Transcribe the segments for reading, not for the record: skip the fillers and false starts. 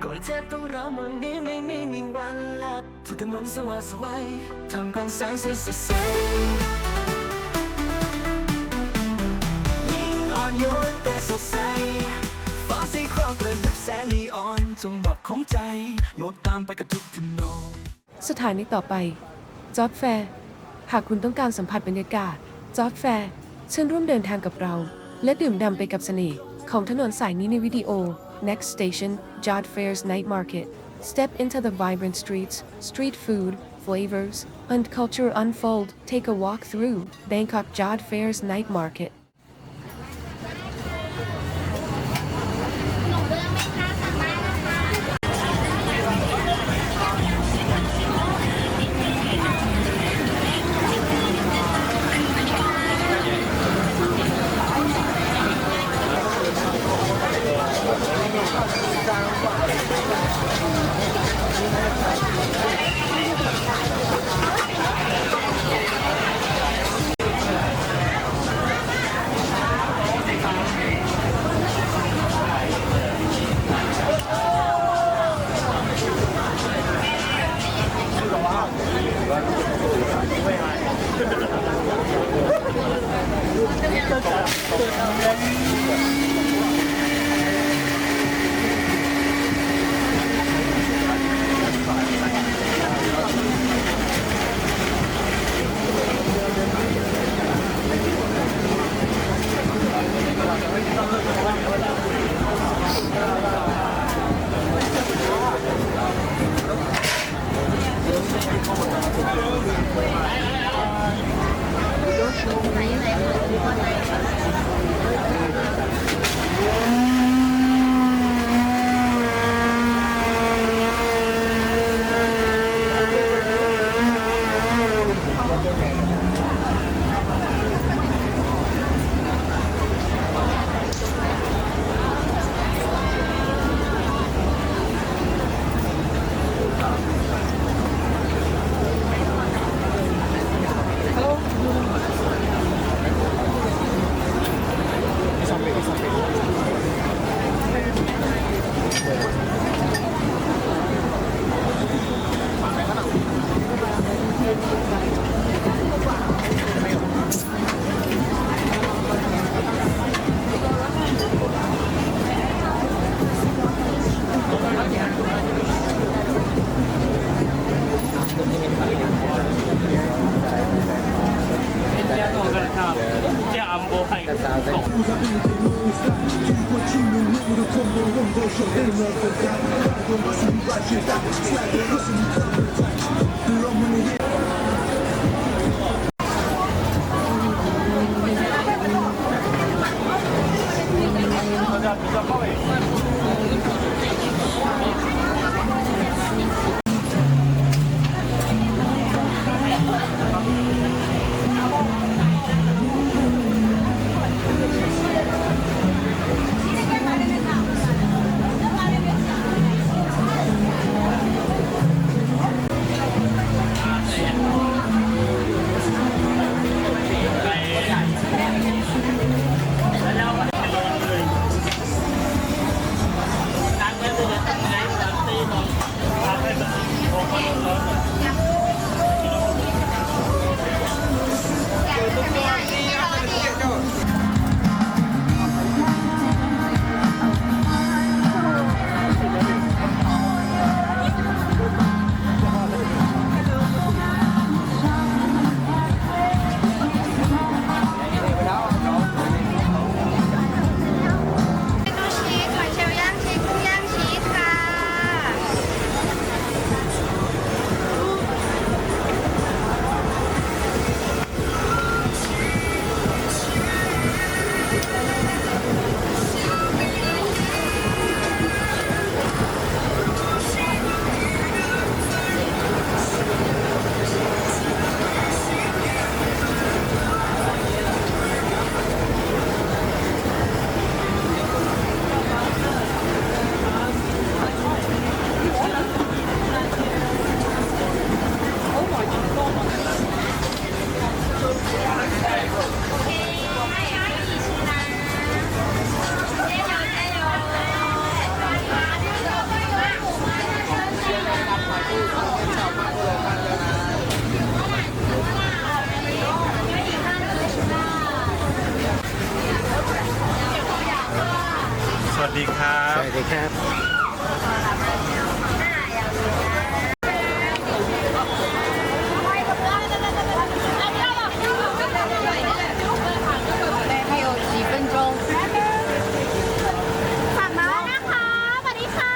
ก่อนเจ็บต้องรอเมื่อนี้ไม่มีวันลับทุกถนนสว่างสวยทำกลางแสงสีสดใสยิ่งอ่อนโยนแต่สดใสฟ้าสีครามเปลี่ยนแบบแสงนีออนจงบอกของใจโยนตามไปกับทุกถนนสถานีต่อไปจอร์ดแฟร์หากคุณต้องการสัมผัสบรรยากาศจอร์ดแฟร์เชิญร่วมเดินทางกับเราและดื่มด่ำไปกับเสน่ห์ของถนนสายนี้ในวิดีโอ Next station Jodd Fairs Night Market Step into the vibrant streets street food flavors and culture unfold take a walk through Bangkok Jodd Fairs Night Marketส วัสดีครับ สวัสดีครับ 还有几分钟。สั่งมาแล้วนะคะสวัสดีค่ะ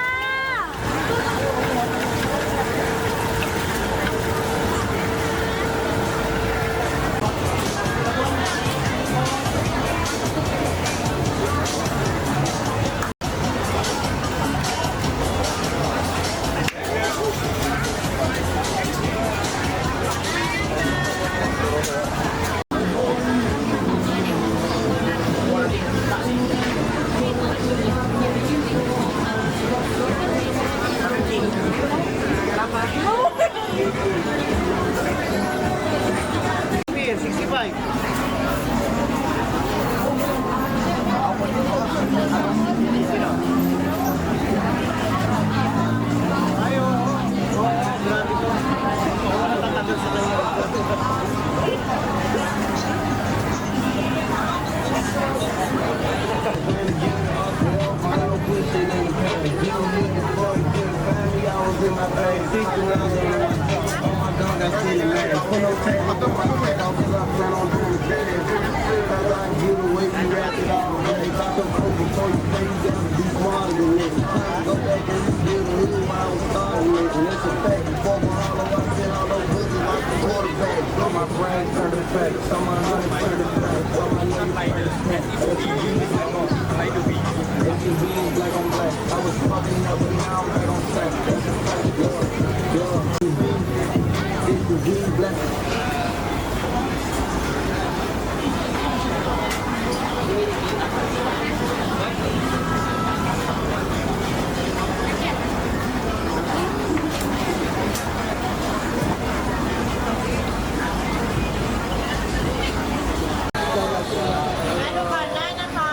ทุกคนได้นะคะ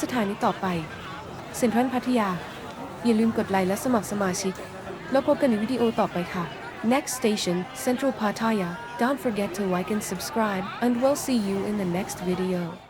สถานีต่อไป เซ็นทรัลพัทยาอย่าลืมกดไลค์และสมัครสมาชิกแล้วพบกันในวิดีโอต่อไปค่ะ Next station Central Pattaya Don't forget to like and subscribe and we'll see you in the next video